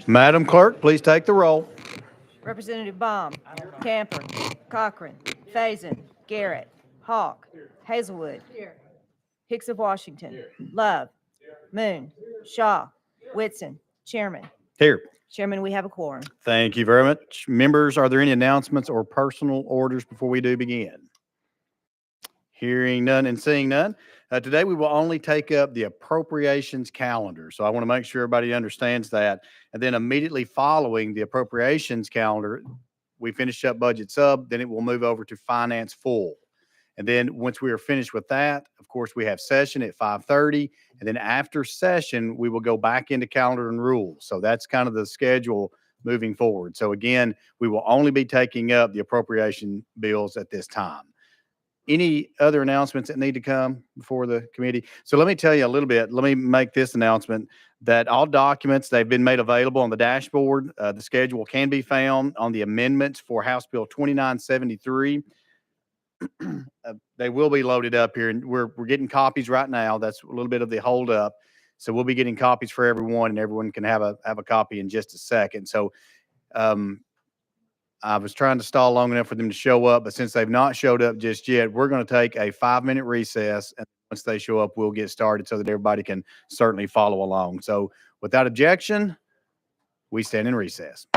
Madam Clerk, please take the roll. Representative Baum, Camper, Cochran, Faison, Garrett, Hawk, Hazelwood, Hicks of Washington, Love, Moon, Shaw, Whitson, Chairman. Here. Chairman, we have a quorum. Thank you very much. Members, are there any announcements or personal orders before we do begin? Hearing none and seeing none. Today we will only take up the appropriations calendar. So I want to make sure everybody understands that. And then immediately following the appropriations calendar, we finish up budget sub, then it will move over to finance full. And then once we are finished with that, of course, we have session at 5:30. And then after session, we will go back into calendar and rules. So that's kind of the schedule moving forward. So again, we will only be taking up the appropriation bills at this time. Any other announcements that need to come before the committee? So let me tell you a little bit. Let me make this announcement that all documents, they've been made available on the dashboard. The schedule can be found on the amendments for House Bill 2973. They will be loaded up here, and we're getting copies right now. That's a little bit of the holdup. So we'll be getting copies for everyone, and everyone can have a copy in just a second. So I was trying to stall long enough for them to show up, but since they've not showed up just yet, we're going to take a 5-minute recess. And once they show up, we'll get started so that everybody can certainly follow along. So without objection, we stand in recess.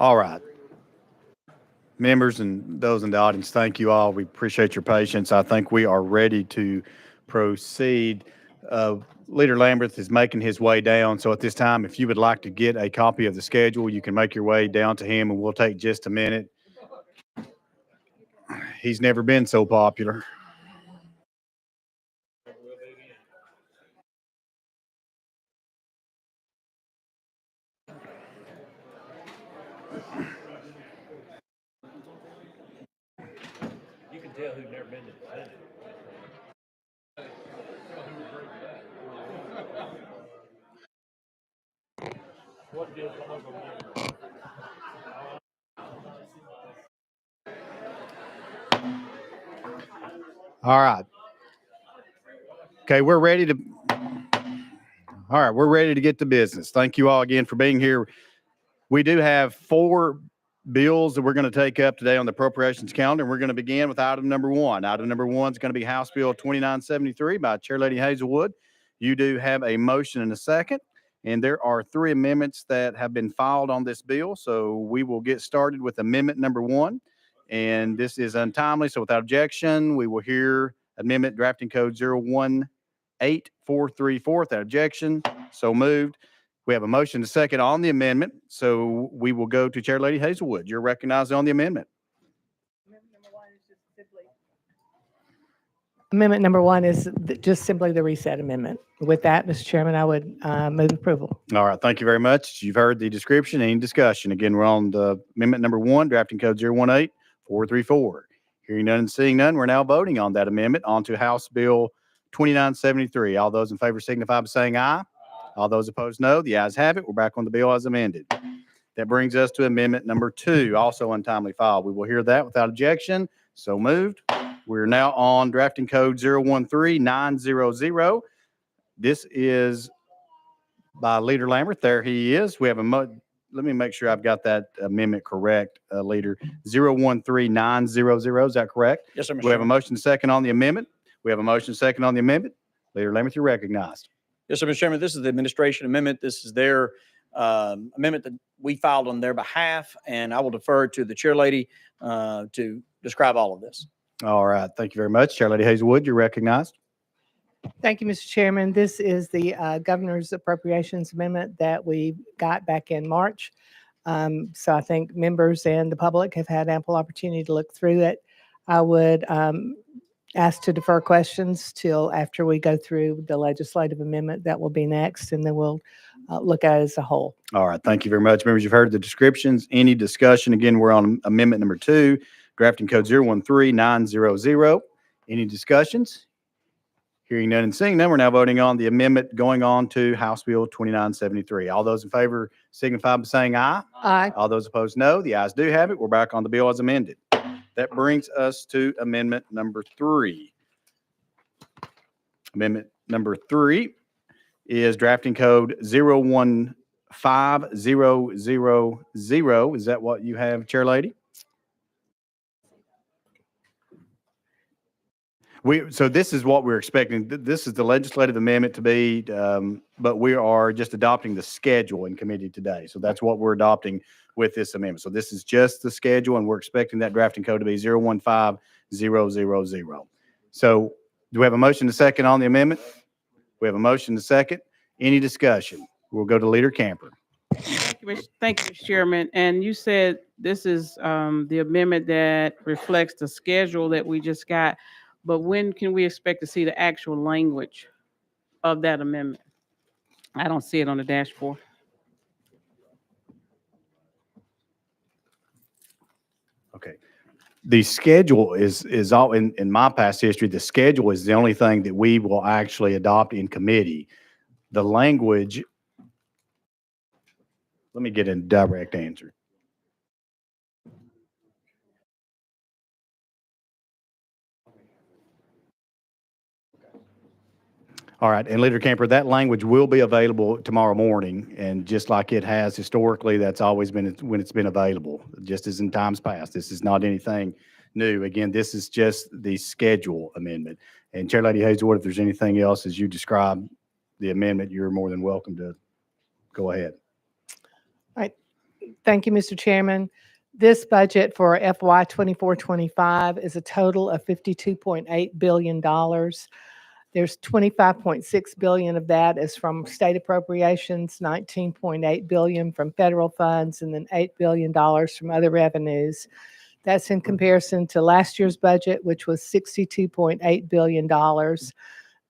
All right. Members and those in the audience, thank you all. We appreciate your patience. I think we are ready to proceed. Leader Lambert is making his way down. So at this time, if you would like to get a copy of the schedule, you can make your way down to him and we'll take just a minute. He's never been so popular. You can tell who's never been to the Senate. All right. Okay, we're ready to. All right, we're ready to get to business. Thank you all again for being here. We do have 4 bills that we're going to take up today on the appropriations calendar. And we're going to begin with item number 1. Item number 1 is going to be House Bill 2973 by Chair Lady Hazelwood. You do have a motion and a second, and there are 3 amendments that have been filed on this bill. So we will get started with amendment number 1. And this is untimely. So without objection, we will hear amendment drafting code 018434. Without objection, so moved. We have a motion to second on the amendment, so we will go to Chair Lady Hazelwood. You're recognized on the amendment. Amendment number 1 is just simply the reset amendment. With that, Mr. Chairman, I would move approval. All right, thank you very much. You've heard the description. Any discussion? Again, we're on the amendment number 1, drafting code 018434. Hearing none and seeing none, we're now voting on that amendment onto House Bill 2973. All those in favor signify by saying aye. All those opposed, no. The ayes have it. We're back on the bill as amended. That brings us to amendment number 2, also untimely filed. We will hear that without objection. So moved. We're now on drafting code 013900. This is by Leader Lambert. There he is. We have let me make sure I've got that amendment correct, Leader. 013900. Is that correct? Yes, sir, Mr. We have a Chairman. motion second on the amendment. We have a motion second on the amendment. Leader Lambert, you're recognized. Yes, sir, Mr. Chairman. This is the administration amendment. This is their amendment that we filed on their behalf, and I will defer to the chair lady to describe all of this. All right. Thank you very much. Chair Lady Hazelwood, you're recognized. Thank you, Mr. Chairman. This is the governor's appropriations amendment that we got back in March. So I think members and the public have had ample opportunity to look through it. I would ask to defer questions till after we go through the legislative amendment. That will be next, and then we'll look at it as a whole. All right. Thank you very much. Members, you've heard the descriptions. Any discussion? Again, we're on amendment number 2, drafting code 013900. Any discussions? Hearing none and seeing none, we're now voting on the amendment going on to House Bill 2973. All those in favor signify by saying aye. Aye. All those opposed, no. The ayes do have it. We're back on the bill as amended. That brings us to amendment number 3. Amendment number 3 is drafting code 015000. Is that what you have, Chair Lady? So this is what we're expecting. This is the legislative amendment to be, but we are just adopting the schedule in committee today. So that's what we're adopting with this amendment. So this is just the schedule, and we're expecting that drafting code to be 015000. So do we have a motion to second on the amendment? We have a motion to second. Any discussion? We'll go to Leader Camper. Thank you, Mr. Chairman. And you said this is the amendment that reflects the schedule that we just got. But when can we expect to see the actual language of that amendment? I don't see it on the dashboard. Okay. The schedule is all in my past history. The schedule is the only thing that we will actually adopt in committee. The language, let me get a direct answer. All right, and Leader Camper, that language will be available tomorrow morning, and just like it has historically, that's always been when it's been available, just as in times past. This is not anything new. Again, this is just the schedule amendment. And Chair Lady Hazelwood, if there's anything else as you describe the amendment, you're more than welcome to go ahead. All right. Thank you, Mr. Chairman. This budget for FY 24-25 is a total of $52.8 billion. There's 25.6 billion of that is from state appropriations, 19.8 billion from federal funds, and then $8 billion from other revenues. That's in comparison to last year's budget, which was $62.8 billion.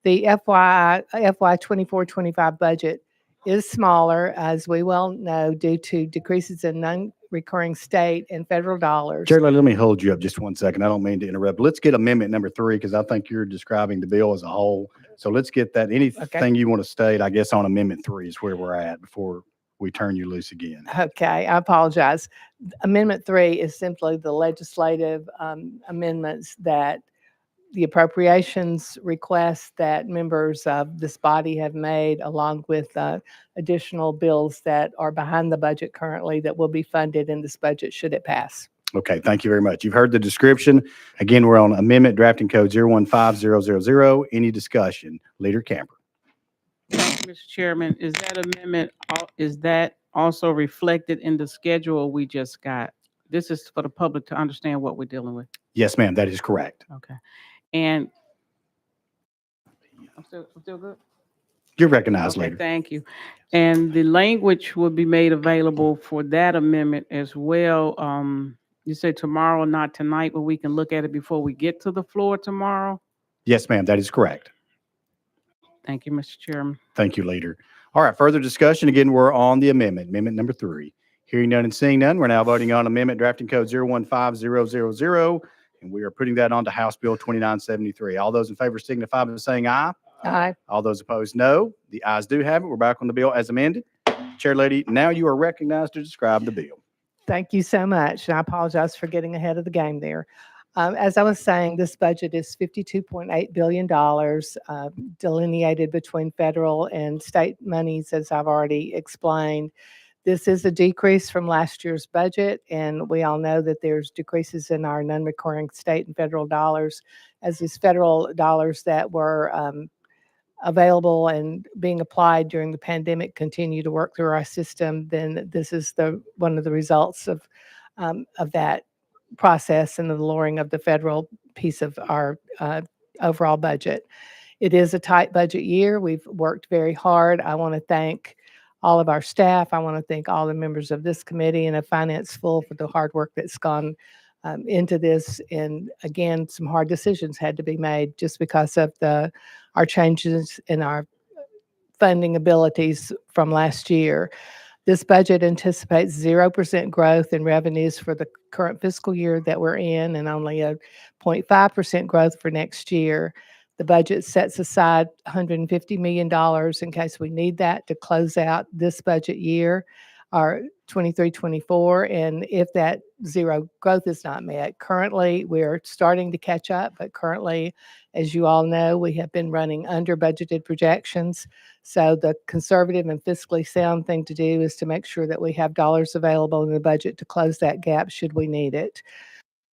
The FY 24-25 budget is smaller, as we well know, due to decreases in non-recurring state and federal dollars. Chair, let me hold you up just one second. I don't mean to interrupt. Let's get amendment number 3, because I think you're describing the bill as a whole. So let's get that. Anything you want to state, I guess, on amendment 3 is where we're at before we turn you loose again. Okay, I apologize. Amendment 3 is simply the legislative amendments that the appropriations requests that members of this body have made, along with additional bills that are behind the budget currently that will be funded in this budget should it pass. Okay, thank you very much. You've heard the description. Again, we're on amendment drafting code 015000. Any discussion? Leader Camper. Thank you, Mr. Chairman. Is that amendment, is that also reflected in the schedule we just got? This is for the public to understand what we're dealing with. Yes, ma'am, that is correct. Okay. And I'm still good? You're recognized, Okay, Leader. thank you. And the language will be made available for that amendment as well. You say tomorrow, not tonight, but we can look at it before we get to the floor tomorrow? Yes, ma'am, that is correct. Thank you, Mr. Chairman. Thank you, Leader. All right, further discussion. Again, we're on the amendment number 3. Hearing none and seeing none, we're now voting on amendment drafting code 015000, and we are putting that onto House Bill 2973. All those in favor signify by saying aye. Aye. All those opposed, no. The ayes do have it. We're back on the bill as amended. Chair Lady, now you are recognized to describe the bill. Thank you so much. And I apologize for getting ahead of the game there. As I was saying, this budget is $52.8 billion delineated between federal and state monies, as I've already explained. This is a decrease from last year's budget, and we all know that there's decreases in our non-recurring state and federal dollars, as these federal dollars that were available and being applied during the pandemic continue to work through our system. Then this is one of the results of that process and the lowering of the federal piece of our overall budget. It is a tight budget year. We've worked very hard. I want to thank all of our staff. I want to thank all the members of this committee and of Finance Full for the hard work that's gone into this. And again, some hard decisions had to be made just because of our changes in our funding abilities from last year. This budget anticipates 0% growth in revenues for the current fiscal year that we're in, and only a 0.5% growth for next year. The budget sets aside $150 million in case we need that to close out this budget year, our 23-24, and if that zero growth is not met. Currently, we're starting to catch up, but currently, as you all know, we have been running under budgeted projections. So the conservative and fiscally sound thing to do is to make sure that we have dollars available in the budget to close that gap should we need it.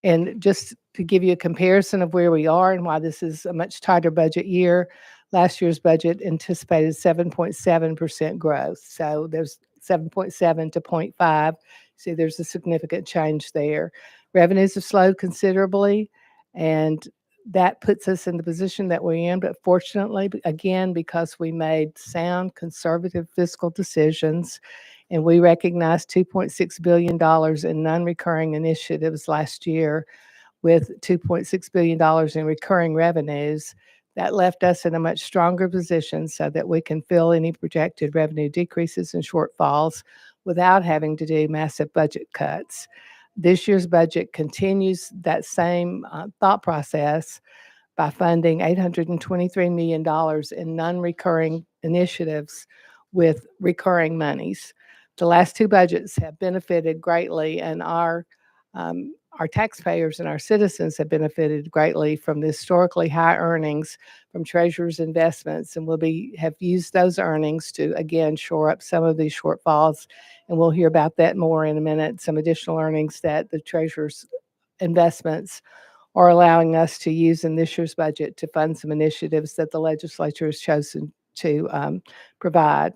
And just to give you a comparison of where we are and why this is a much tighter budget year, last year's budget anticipated 7.7% growth. So there's 7.7 to 0.5. See, there's a significant change there. Revenues have slowed considerably, and that puts us in the position that we're in. But fortunately, again, because we made sound conservative fiscal decisions, and we recognized $2.6 billion in non-recurring initiatives last year with $2.6 billion in recurring revenues, that left us in a much stronger position so that we can fill any projected revenue decreases and shortfalls without having to do massive budget cuts. This year's budget continues that same thought process by funding $823 million in non-recurring initiatives with recurring monies. The last two budgets have benefited greatly, and our taxpayers and our citizens have benefited greatly from the historically high earnings from treasurers' investments, and have used those earnings to, again, shore up some of these shortfalls. And we'll hear about that more in a minute, some additional earnings that the treasurers' investments are allowing us to use in this year's budget to fund some initiatives that the legislature has chosen to provide.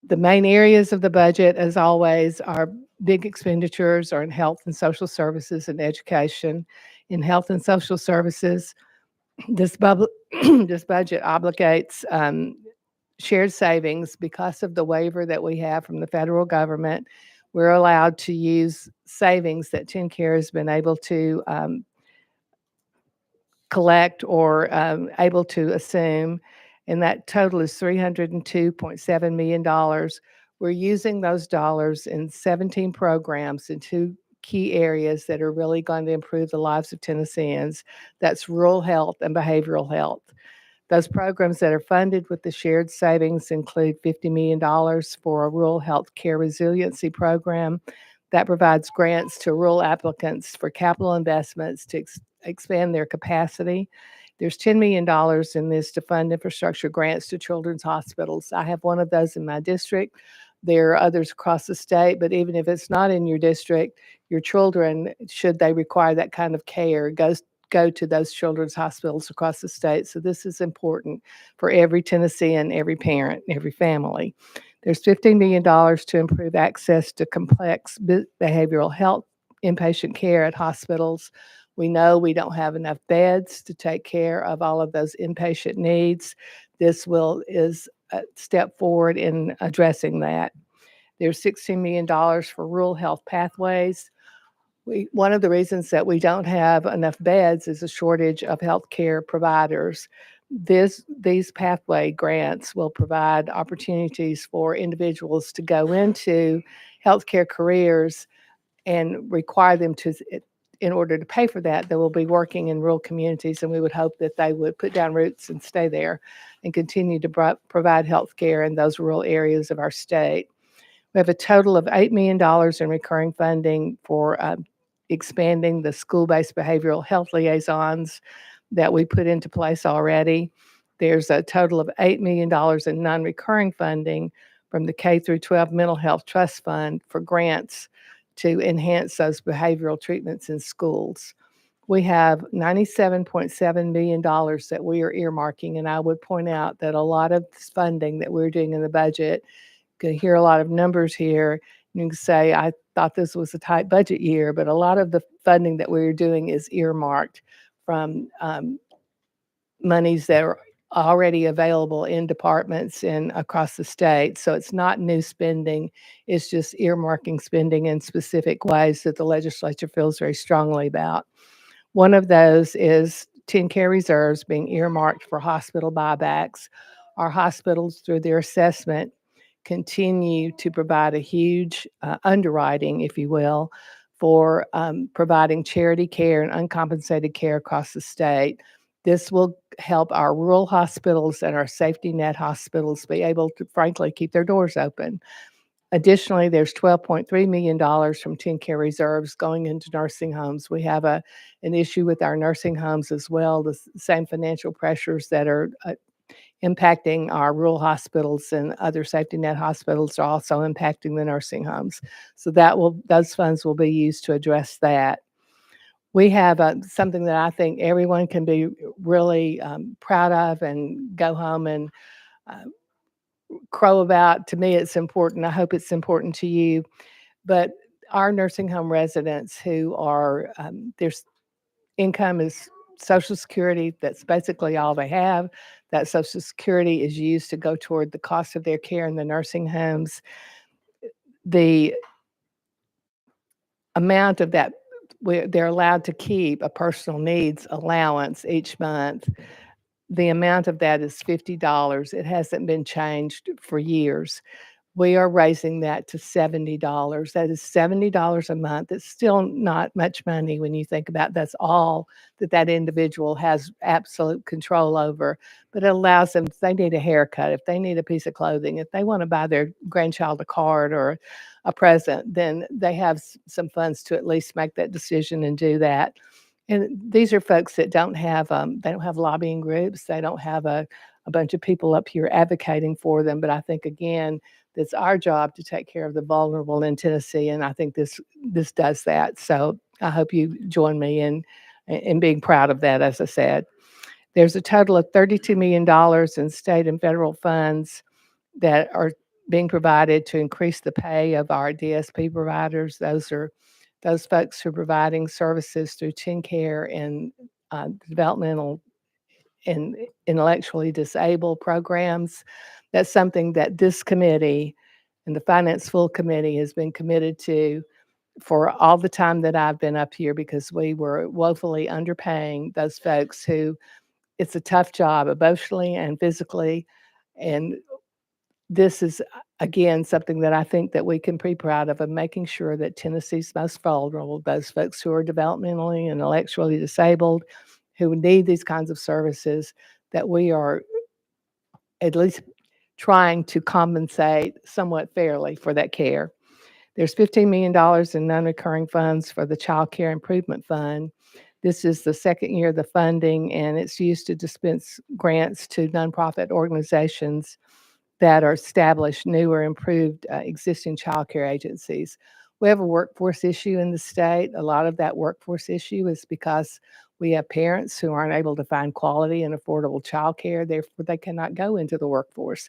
The main areas of the budget, as always, are big expenditures are in health and social services and education. In health and social services, this this budget obligates shared savings because of the waiver that we have from the federal government. We're allowed to use savings that TennCare has been able to collect or able to assume, and that total is $302.7 million. We're using those dollars in 17 programs in two key areas that are really going to improve the lives of Tennesseans. That's rural health and behavioral health. Those programs that are funded with the shared savings include $50 million for a rural health care resiliency program that provides grants to rural applicants for capital investments to expand their capacity. There's $10 million in this to fund infrastructure grants to children's hospitals. I have one of those in my district. There are others across the state, but even if it's not in your district, your children, should they require that kind of care, go to those children's hospitals across the state. So this is important for every Tennessean, every parent, every family. There's $15 million to improve access to complex behavioral health inpatient care at hospitals. We know we don't have enough beds to take care of all of those inpatient needs. This is a step forward in addressing that. There's $16 million for rural health pathways. One of the reasons that we don't have enough beds is a shortage of healthcare providers. These pathway grants will provide opportunities for individuals to go into healthcare careers and require them to, in order to pay for that, they will be working in rural communities, and we would hope that they would put down roots and stay there and continue to provide healthcare in those rural areas of our state. We have a total of $8 million in recurring funding for expanding the school-based behavioral health liaisons that we put into place already. There's a total of $8 million in non-recurring funding from the K through 12 Mental Health Trust Fund for grants to enhance those behavioral treatments in schools. We have $97.7 million that we are earmarking, and I would point out that a lot of this funding that we're doing in the budget, you can hear a lot of numbers here. You can say, I thought this was a tight budget year, but a lot of the funding that we're doing is earmarked from monies that are already available in departments and across the state. So it's not new spending. It's just earmarking spending in specific ways that the legislature feels very strongly about. One of those is TennCare reserves being earmarked for hospital buybacks. Our hospitals, through their assessment, continue to provide a huge underwriting, if you will, for providing charity care and uncompensated care across the state. This will help our rural hospitals and our safety net hospitals be able to, frankly, keep their doors open. Additionally, there's $12.3 million from TennCare reserves going into nursing homes. We have an issue with our nursing homes as well, the same financial pressures that are impacting our rural hospitals and other safety net hospitals are also impacting the nursing homes. So those funds will be used to address that. We have something that I think everyone can be really proud of and go home and crow about. To me, it's important. I hope it's important to you. But our nursing home residents who are, their income is Social Security, that's basically all they have. That Social Security is used to go toward the cost of their care in the nursing homes. The amount of that, they're allowed to keep a personal needs allowance each month. The amount of that is $50. It hasn't been changed for years. We are raising that to $70. That is $70 a month. It's still not much money when you think about that's all that individual has absolute control over. But it allows them, if they need a haircut, if they need a piece of clothing, if they want to buy their grandchild a card or a present, then they have some funds to at least make that decision and do that. And these are folks that don't have lobbying groups. They don't have a bunch of people up here advocating for them. But I think, again, it's our job to take care of the vulnerable in Tennessee, and I think this does that. So I hope you join me in being proud of that. As I said, there's a total of $32 million in state and federal funds that are being provided to increase the pay of our DSP providers. Those are those folks who are providing services through TennCare and developmental and intellectually disabled programs. That's something that this committee and the Finance Full Committee has been committed to for all the time that I've been up here, because we were woefully underpaying those folks who, it's a tough job emotionally and physically. And this is, again, something that I think that we can be proud of making sure that Tennessee's most vulnerable, those folks who are developmentally and intellectually disabled, who need these kinds of services, that we are at least trying to compensate somewhat fairly for that care. There's $15 million in non-recurring funds for the Child Care Improvement Fund. This is the second year of the funding, and it's used to dispense grants to nonprofit organizations that are established new or improved existing child care agencies. We have a workforce issue in the state. A lot of that workforce issue is because we have parents who aren't able to find quality and affordable child care, therefore they cannot go into the workforce.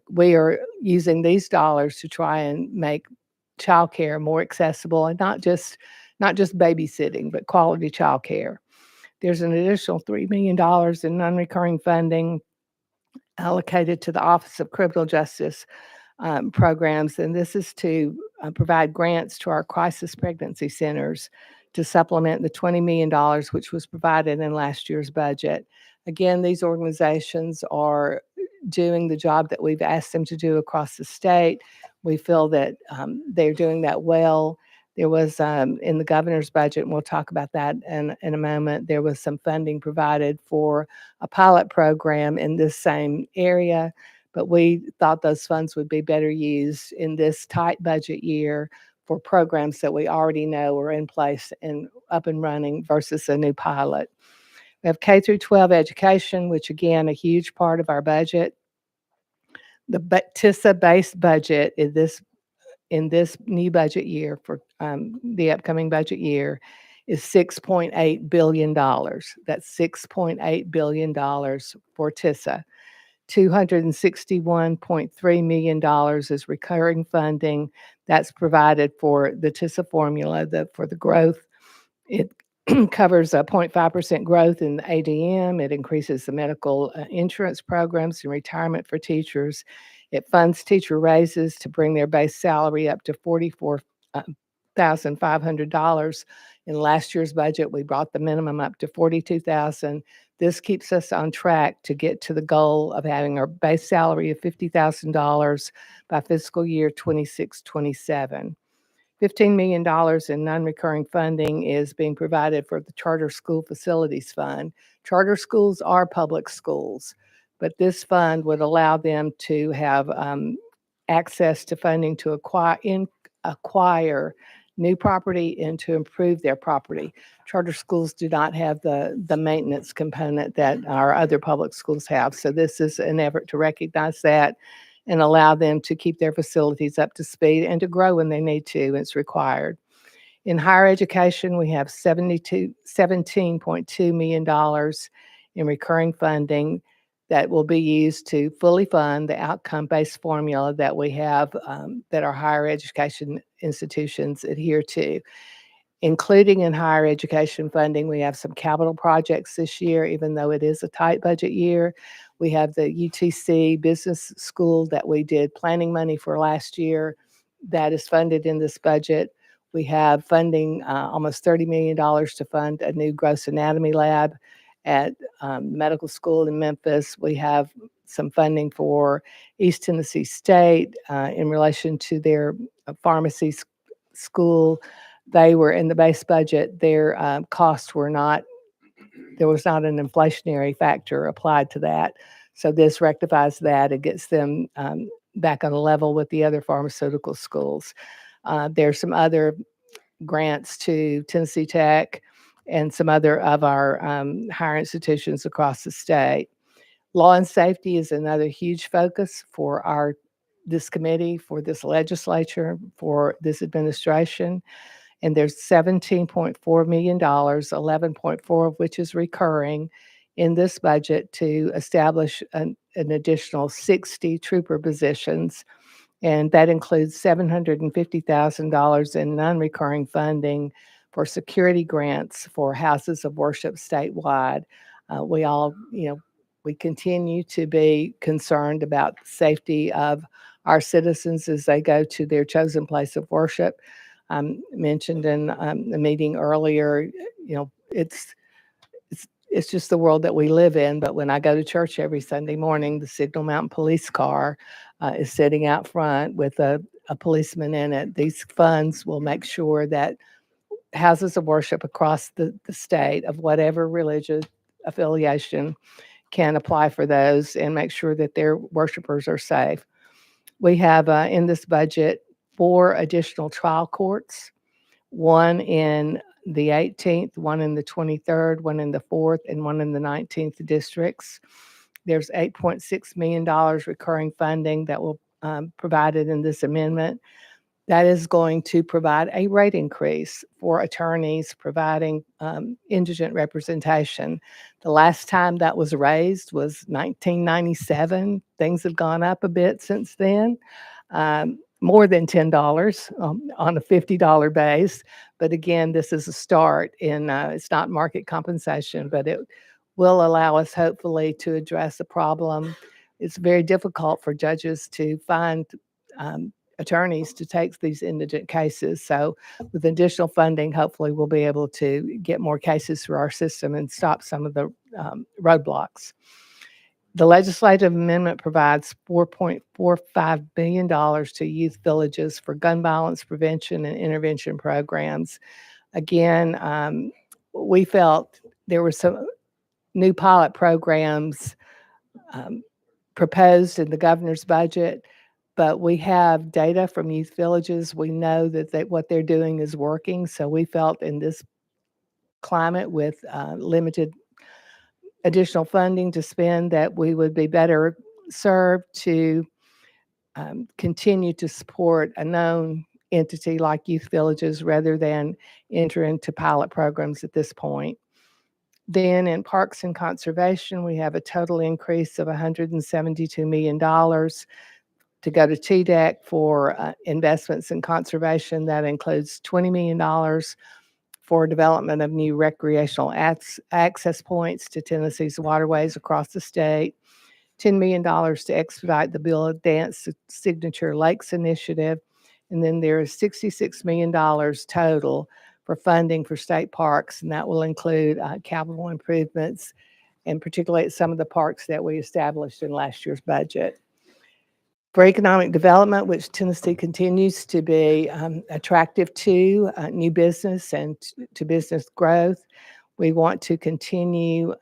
We are using these dollars to try and make child care more accessible, and not just babysitting, but quality child care. There's an additional $3 million in non-recurring funding allocated to the Office of Criminal Justice programs, and this is to provide grants to our crisis pregnancy centers to supplement the $20 million which was provided in last year's budget. Again, these organizations are doing the job that we've asked them to do across the state. We feel that they're doing that well. There was, in the governor's budget, and we'll talk about that in a moment, there was some funding provided for a pilot program in this same area, but we thought those funds would be better used in this tight budget year for programs that we already know are in place and up and running versus a new pilot. We have K through 12 education, which again, a huge part of our budget. The TISA-based budget in this new budget year for the upcoming budget year is $6.8 billion. That's $6.8 billion for TISA. $261.3 million is recurring funding that's provided for the TISA formula, for the growth. It covers a 0.5% growth in the ADM. It increases the medical insurance programs and retirement for teachers. It funds teacher raises to bring their base salary up to $44,500. In last year's budget, we brought the minimum up to $42,000. This keeps us on track to get to the goal of having our base salary of $50,000 by fiscal year 26-27. $15 million in non-recurring funding is being provided for the Charter School Facilities Fund. Charter schools are public schools, but this fund would allow them to have access to funding to acquire new property and to improve their property. Charter schools do not have the maintenance component that our other public schools have. So this is an effort to recognize that and allow them to keep their facilities up to speed and to grow when they need to. It's required. In higher education, we have $17.2 million in recurring funding that will be used to fully fund the outcome-based formula that we have, that our higher education institutions adhere to. Including in higher education funding, we have some capital projects this year, even though it is a tight budget year. We have the UTC Business School that we did planning money for last year that is funded in this budget. We have funding, almost $30 million to fund a new gross anatomy lab at medical school in Memphis. We have some funding for East Tennessee State in relation to their pharmacy school. They were in the base budget. Their costs were not, there was not an inflationary factor applied to that. So this rectifies that. It gets them back on a level with the other pharmaceutical schools. There's some other grants to Tennessee Tech and some other of our higher institutions across the state. Law and safety is another huge focus for this committee, for this legislature, for this administration. And there's $17.4 million, 11.4 of which is recurring in this budget to establish an additional 60 trooper positions And that includes $750,000 in non-recurring funding for security grants for houses of worship statewide. We all, we continue to be concerned about the safety of our citizens as they go to their chosen place of worship. Mentioned in the meeting earlier, it's just the world that we live in. But when I go to church every Sunday morning, the Signal Mountain police car is sitting out front with a policeman in it. These funds will make sure that houses of worship across the state of whatever religious affiliation can apply for those and make sure that their worshipers are safe. We have in this budget 4 additional trial courts, one in the 18th, one in the 23rd, one in the 4th, and one in the 19th districts. There's $8.6 million recurring funding that will provided in this amendment. That is going to provide a rate increase for attorneys providing indigent representation. The last time that was raised was 1997. Things have gone up a bit since then, more than $10 on a $50 base. But again, this is a start in, it's not market compensation, but it will allow us hopefully to address a problem. It's very difficult for judges to find attorneys to take these indigent cases. So with additional funding, hopefully we'll be able to get more cases through our system and stop some of the roadblocks. The legislative amendment provides $4.45 billion to youth villages for gun violence prevention and intervention programs. Again, we felt there were some new pilot programs proposed in the governor's budget, but we have data from youth villages. We know that what they're doing is working. So we felt in this climate with limited additional funding to spend that we would be better served to continue to support a known entity like youth villages rather than enter into pilot programs at this point. Then in Parks and Conservation, we have a total increase of $172 million to go to TDEC for investments in conservation. That includes $20 million for development of new recreational access points to Tennessee's waterways across the state, $10 million to expedite the Bill Dance Signature Lakes Initiative, and then there is $66 million total for funding for state parks, and that will include capital improvements, and particularly at some of the parks that we established in last year's budget. For economic development, which Tennessee continues to be attractive to new business and to business growth, we want to continue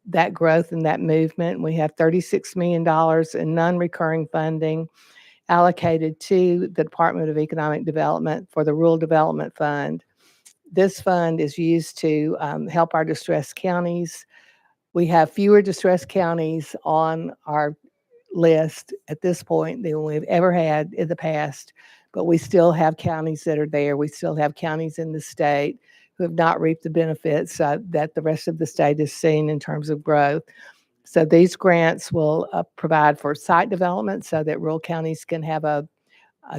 that growth and that movement. We have $36 million in non-recurring funding allocated to the Department of Economic Development for the Rural Development Fund. This fund is used to help our distressed counties. We have fewer distressed counties on our list at this point than we've ever had in the past, but we still have counties that are there. We still have counties in the state who have not reaped the benefits that the rest of the state has seen in terms of growth. So these grants will provide for site development so that rural counties can have a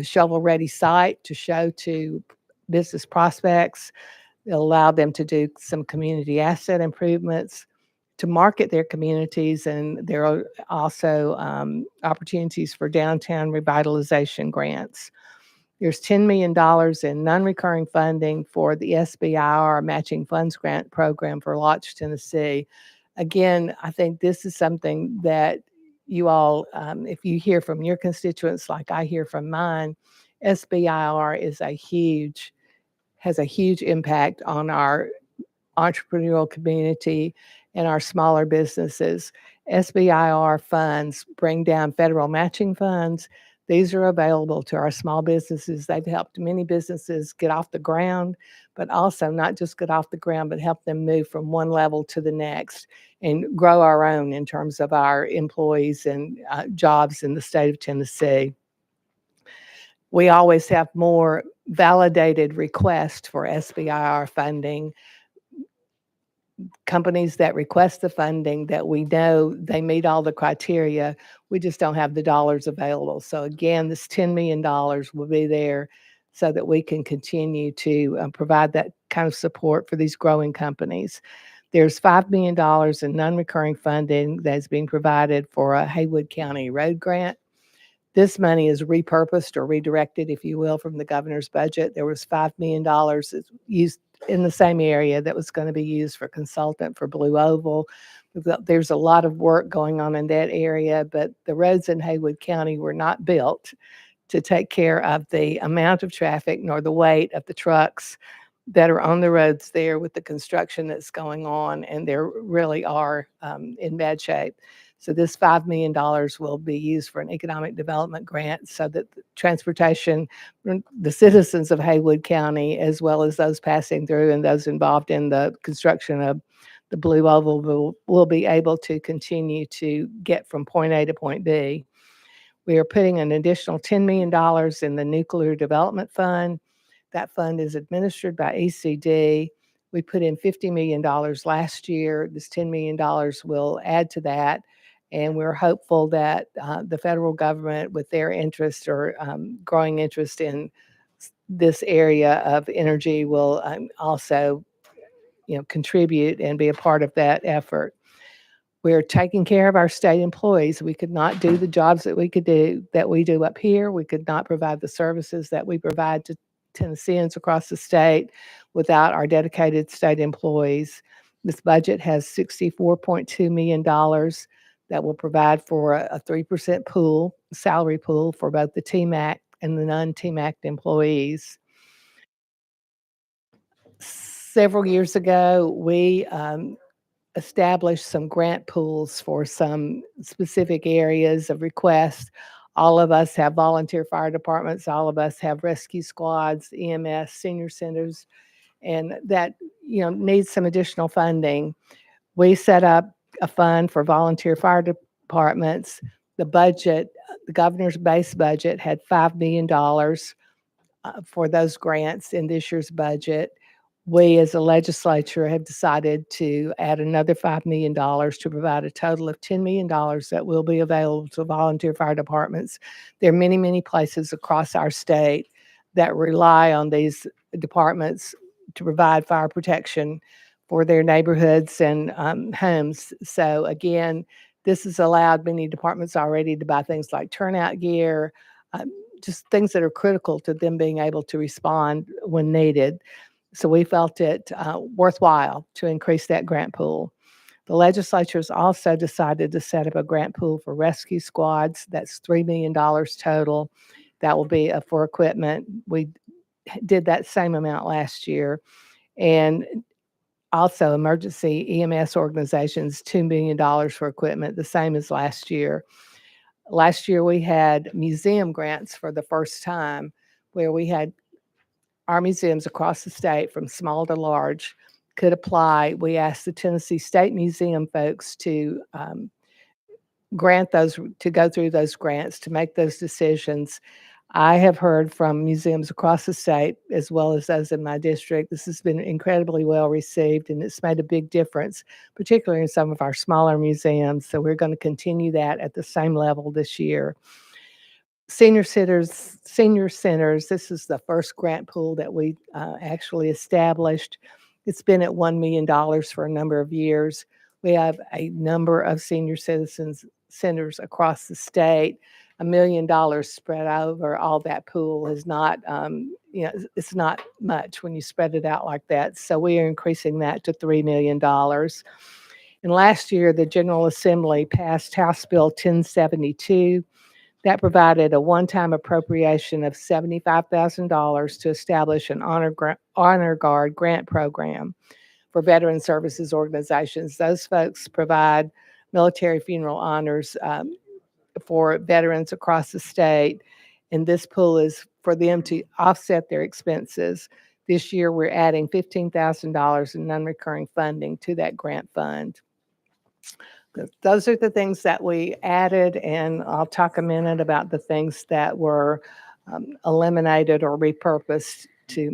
shovel-ready site to show to business prospects. It'll allow them to do some community asset improvements, to market their communities, and there are also opportunities for downtown revitalization grants. There's $10 million in non-recurring funding for the SBIR Matching Funds Grant Program for Lodge, Tennessee. Again, I think this is something that you all, if you hear from your constituents like I hear from mine, SBIR has a huge impact on our entrepreneurial community and our smaller businesses. SBIR funds bring down federal matching funds. These are available to our small businesses. They've helped many businesses get off the ground, but also not just get off the ground, but help them move from one level to the next and grow our own in terms of our employees and jobs in the state of Tennessee. We always have more validated requests for SBIR funding. Companies that request the funding that we know they meet all the criteria, We just don't have the dollars available. So again, this $10 million will be there so that we can continue to provide that kind of support for these growing companies. There's $5 million in non-recurring funding that's being provided for a Haywood County road grant. This money is repurposed or redirected, if you will, from the governor's budget. There was $5 million that's used in the same area that was going to be used for consultant for Blue Oval. There's a lot of work going on in that area, but the roads in Haywood County were not built to take care of the amount of traffic nor the weight of the trucks that are on the roads there with the construction that's going on, and they really are in bad shape. So this $5 million will be used for an economic development grant so that the transportation, the citizens of Haywood County, as well as those passing through and those involved in the construction of the Blue Oval will be able to continue to get from point A to point B. We are putting an additional $10 million in the Nuclear Development Fund. That fund is administered by ECD. We put in $50 million last year. This $10 million will add to that. And we're hopeful that the federal government, with their interest or growing interest in this area of energy, will also contribute and be a part of that effort. We're taking care of our state employees. We could not do the jobs that we do up here. We could not provide the services that we provide to Tennesseans across the state without our dedicated state employees. This budget has $64.2 million that will provide for a 3% pool, salary pool for both the TMAC and the non-TMAC employees. Several years ago, we established some grant pools for some specific areas of request. All of us have volunteer fire departments. All of us have rescue squads, EMS, senior centers, and that needs some additional funding. We set up a fund for volunteer fire departments. The budget, the governor's base budget, had $5 million for those grants in this year's budget. We as a legislature have decided to add another $5 million to provide a total of $10 million that will be available to volunteer fire departments. There are many, many places across our state that rely on these departments to provide fire protection for their neighborhoods and homes. So again, this has allowed many departments already to buy things like turnout gear, just things that are critical to them being able to respond when needed. So we felt it worthwhile to increase that grant pool. The legislature has also decided to set up a grant pool for rescue squads. That's $3 million total. That will be for equipment. We did that same amount last year. And also emergency EMS organizations, $2 million for equipment, the same as last year. Last year we had museum grants for the first time, where we had our museums across the state, from small to large, could apply. We asked the Tennessee State Museum folks to go through those grants, to make those decisions. I have heard from museums across the state, as well as those in my district, this has been incredibly well received, and it's made a big difference, particularly in some of our smaller museums. So we're going to continue that at the same level this year. Senior centers, this is the first grant pool that we actually established. It's been at $1 million for a number of years. We have a number of senior citizens centers across the state. $1 million spread over all that pool is not, it's not much when you spread it out like that. So we are increasing that to $3 million. And last year, the General Assembly passed House Bill 1072. That provided a one-time appropriation of $75,000 to establish an honor guard grant program for veteran services organizations. Those folks provide military funeral honors for veterans across the state, and this pool is for them to offset their expenses. This year, we're adding $15,000 in non-recurring funding to that grant fund. Those are the things that we added, and I'll talk a minute about the things that were eliminated or repurposed to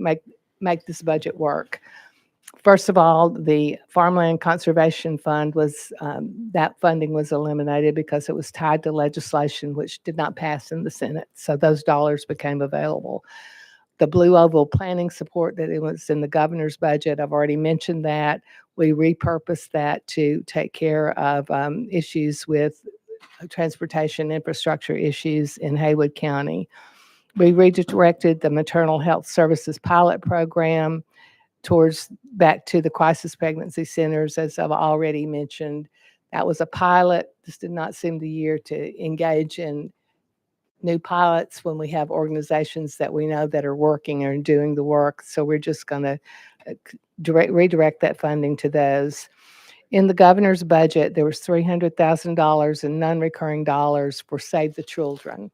make this budget work. First of all, the Farmland Conservation Fund was, that funding was eliminated because it was tied to legislation which did not pass in the Senate. So those dollars became available. The Blue Oval planning support that it was in the governor's budget, I've already mentioned that. We repurposed that to take care of issues with transportation infrastructure issues in Haywood County. We redirected the maternal health services pilot program towards back to the crisis pregnancy centers, as I've already mentioned. That was a pilot. This did not seem the year to engage in new pilots when we have organizations that we know that are working and doing the work. So we're just going to redirect that funding to those. In the governor's budget, there was $300,000 in non-recurring dollars for Save the Children.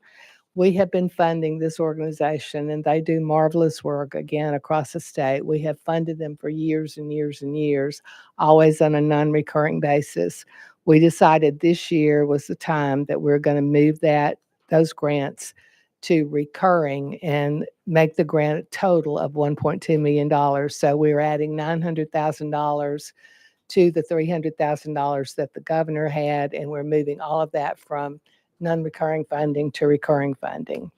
We have been funding this organization, and they do marvelous work, again, across the state. We have funded them for years and years and years, always on a non-recurring basis. We decided this year was the time that we're going to move those grants to recurring and make the grant a total of $1.2 million. So we're adding $900,000 to the $300,000 that the governor had, and we're moving all of that from non-recurring funding to recurring funding.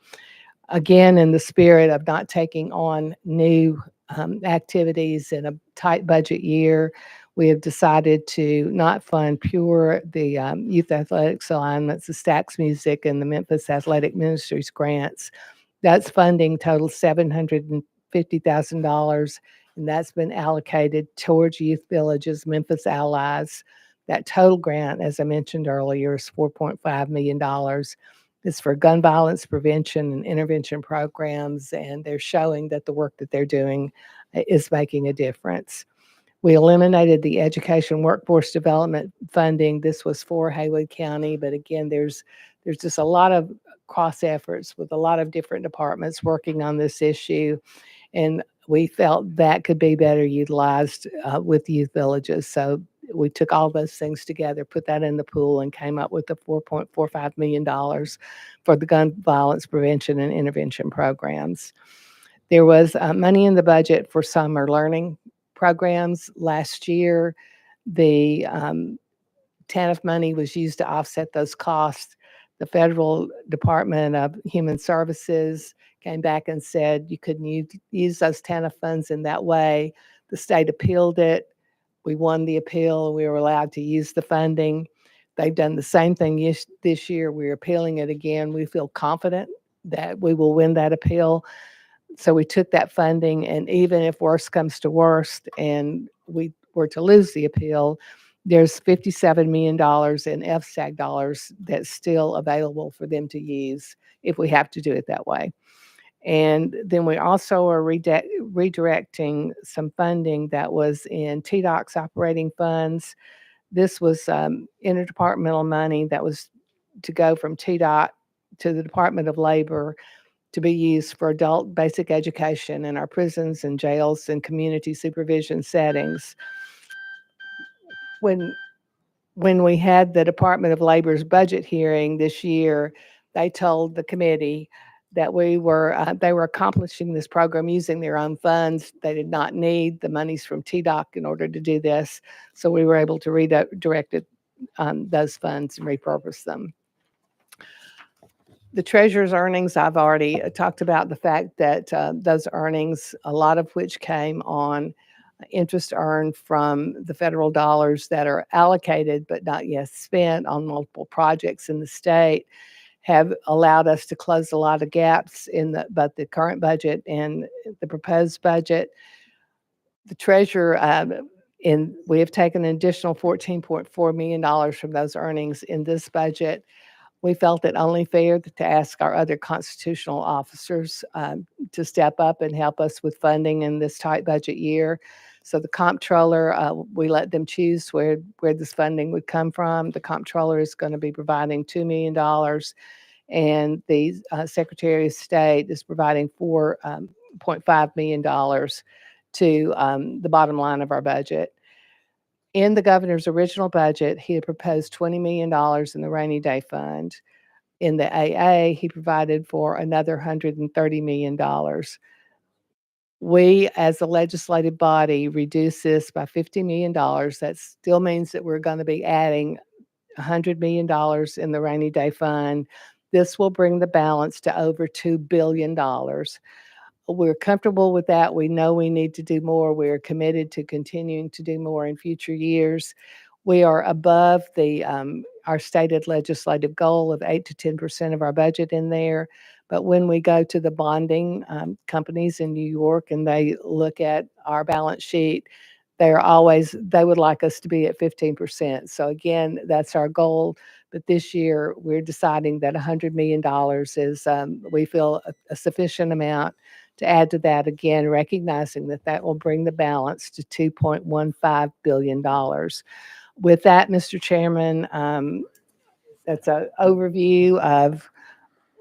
Again, in the spirit of not taking on new activities in a tight budget year, we have decided to not fund the Youth Athletics Alignments, the Stax Music, and the Memphis Athletic Ministries grants. That's funding total $750,000, and that's been allocated towards Youth Villages, Memphis Allies. That total grant, as I mentioned earlier, is $4.5 million. It's for gun violence prevention and intervention programs, and they're showing that the work that they're doing is making a difference. We eliminated the education workforce development funding. This was for Haywood County, but again, there's just a lot of cross efforts with a lot of different departments working on this issue, and we felt that could be better utilized with youth villages. So we took all those things together, put that in the pool, and came up with the $4.45 million for the gun violence prevention and intervention programs. There was money in the budget for summer learning programs. Last year, the TANF money was used to offset those costs. The Federal Department of Human Services came back and said you couldn't use those TANF funds in that way. The state appealed it. We won the appeal. We were allowed to use the funding. They've done the same thing this year. We're appealing it again. We feel confident that we will win that appeal. So we took that funding, and even if worst comes to worst and we were to lose the appeal, there's $57 million in FSAG dollars that's still available for them to use if we have to do it that way. And then we also are redirecting some funding that was in TDOC's operating funds. This was interdepartmental money that was to go from TDOC to the Department of Labor to be used for adult basic education in our prisons and jails and community supervision settings. When we had the Department of Labor's budget hearing this year, they told the committee that they were accomplishing this program using their own funds. They did not need the monies from TDOC in order to do this. So we were able to redirect those funds and repurpose them. The treasurer's earnings, I've already talked about the fact that those earnings, a lot of which came on interest earned from the federal dollars that are allocated but not yet spent on multiple projects in the state, have allowed us to close a lot of gaps in both the current budget and the proposed budget. The treasurer, we have taken an additional $14.4 million from those earnings in this budget. We felt it only fair to ask our other constitutional officers to step up and help us with funding in this tight budget year. So the comptroller, we let them choose where this funding would come from. The comptroller is going to be providing $2 million, and the Secretary of State is providing $4.5 million to the bottom line of our budget. In the governor's original budget, he had proposed $20 million in the rainy day fund. In the AA, he provided for another $130 million. we, as a legislative body, reduce this by $50 million. That still means that we're going to be adding $100 million in the rainy day fund. This will bring the balance to over $2 billion. We're comfortable with that. We know we need to do more. We're committed to continuing to do more in future years. We are above our stated legislative goal of 8 to 10% of our budget in there. But when we go to the bonding companies in New York and they look at our balance sheet, they would like us to be at 15%. So again, that's our goal. But this year, we're deciding that $100 million is, we feel, a sufficient amount to add to that, again, recognizing that that will bring the balance to $2.15 billion. With that, Mr. Chairman, that's an overview of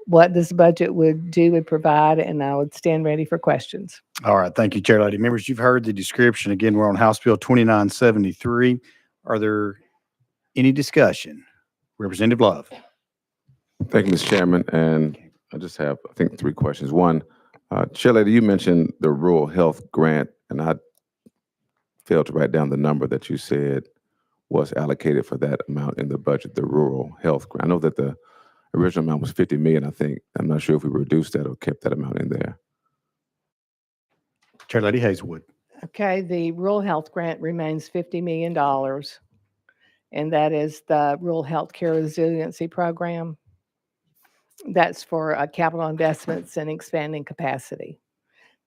what this budget would provide, and I would stand ready for questions. All right. Thank you, Chair Lady. Members, you've heard the description. Again, we're on House Bill 2973. Are there any discussion? Representative Love. Thank you, Mr. Chairman. And I just have, I think, 3 questions. One, Chair Lady, you mentioned the rural health grant, and I failed to write down the number that you said was allocated for that amount in the budget, the rural health grant. I know that the original amount was 50 million, I think. I'm not sure if we reduced that or kept that amount in there. Chair Lady Hazelwood. Okay, the rural health grant remains $50 million, and that is the Rural Health Care Resiliency Program. That's for capital investments and expanding capacity.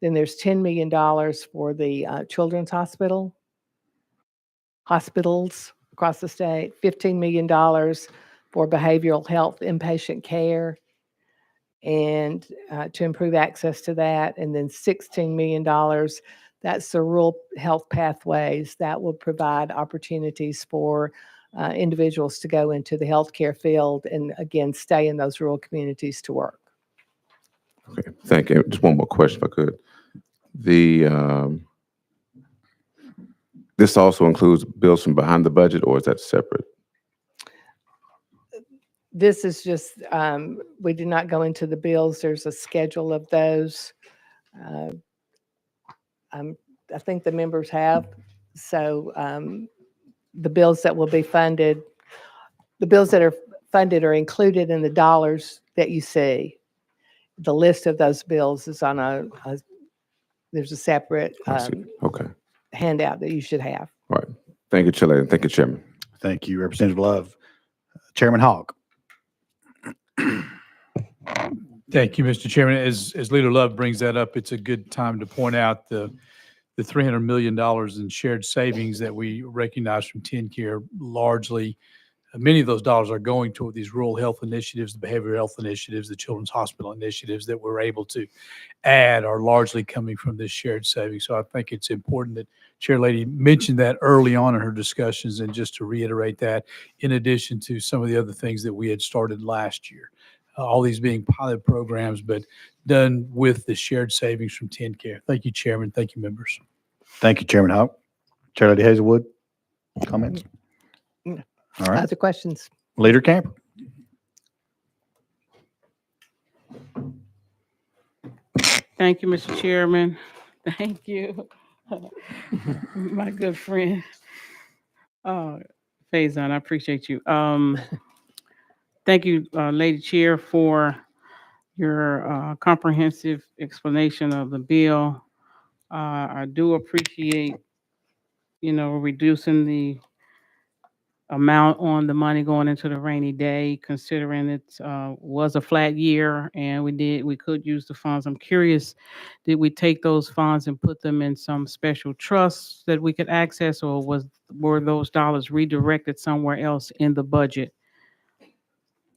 Then there's $10 million for the children's hospitals across the state, $15 million for behavioral health inpatient care and to improve access to that, and then $16 million, that's the rural health pathways that will provide opportunities for individuals to go into the healthcare field and, again, stay in those rural communities to work. Okay, thank you. Just one more question, if I could. This also includes bills from behind the budget, or is that separate? This is just, we did not go into the bills. There's a schedule of those. I think the members have. So the bills that will be funded, the bills that are funded are included in the dollars that you see. The list of those bills is on there's a separate Okay. handout that you should have. All right. Thank you, Chair Lady. Thank you, Chairman. Thank you, Representative Love. Chairman Hawk. Thank you, Mr. Chairman. As Leader Love brings that up, it's a good time to point out the $300 million in shared savings that we recognize from TennCare. Largely, many of those dollars are going toward these rural health initiatives, the behavioral health initiatives, the children's hospital initiatives that we're able to add are largely coming from this shared savings. So I think it's important that Chair Lady mentioned that early on in her discussions, and just to reiterate that, in addition to some of the other things that we had started last year. All these being pilot programs, but done with the shared savings from TennCare. Thank you, Chairman. Thank you, members. Thank you, Chairman Hawk. Chair Lady Hazelwood, comments? No. All right. Other questions? Leader Camper. Thank you, Mr. Chairman. Thank you. My good friend. Faison, I appreciate you. Thank you, Lady Chair, for your comprehensive explanation of the bill. I do appreciate, reducing the amount on the money going into the rainy day, considering it was a flat year and we could use the funds. I'm curious, did we take those funds and put them in some special trusts that we could access, or were those dollars redirected somewhere else in the budget?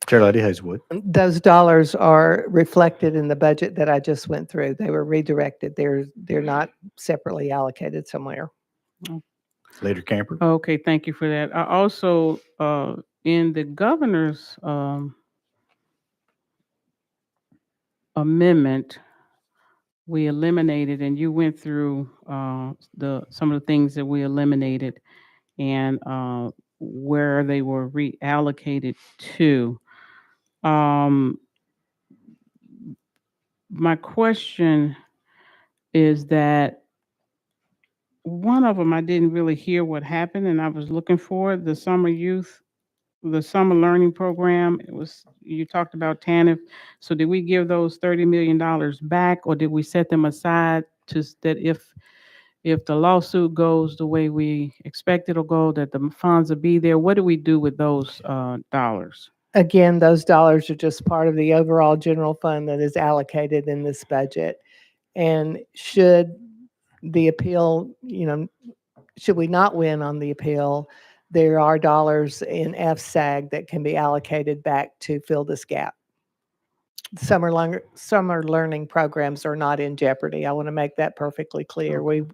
Chair Lady Hazelwood. Those dollars are reflected in the budget that I just went through. They were redirected. They're not separately allocated somewhere. Leader Camper. Okay, thank you for that. I also, in the governor's amendment, we eliminated, and you went through some of the things that we eliminated and where they were reallocated to. My question is that one of them, I didn't really hear what happened, and I was looking for the summer learning program. You talked about TANF. So did we give those $30 million back, or did we set them aside that if the lawsuit goes the way we expect it'll go, that the funds will be there? What do we do with those dollars? Again, those dollars are just part of the overall general fund that is allocated in this budget. And should the appeal, should we not win on the appeal, there are dollars in FSAG that can be allocated back to fill this gap. Summer learning programs are not in jeopardy. I want to make that perfectly clear. We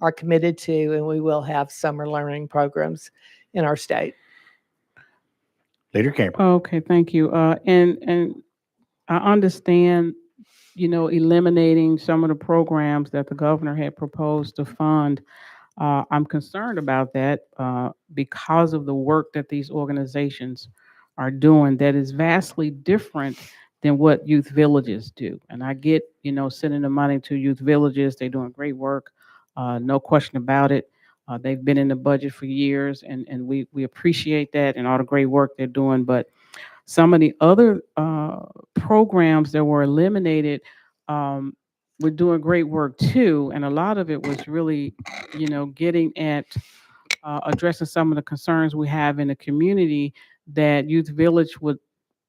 are committed to, and we will have summer learning programs in our state. Leader Camper. Okay, thank you. And I understand, eliminating some of the programs that the governor had proposed to fund. I'm concerned about that because of the work that these organizations are doing that is vastly different than what youth villages do. And I get, sending the money to youth villages. They're doing great work, no question about it. They've been in the budget for years, and we appreciate that and all the great work they're doing. But some of the other programs that were eliminated were doing great work too, and a lot of it was really, getting at addressing some of the concerns we have in the community that Youth Village would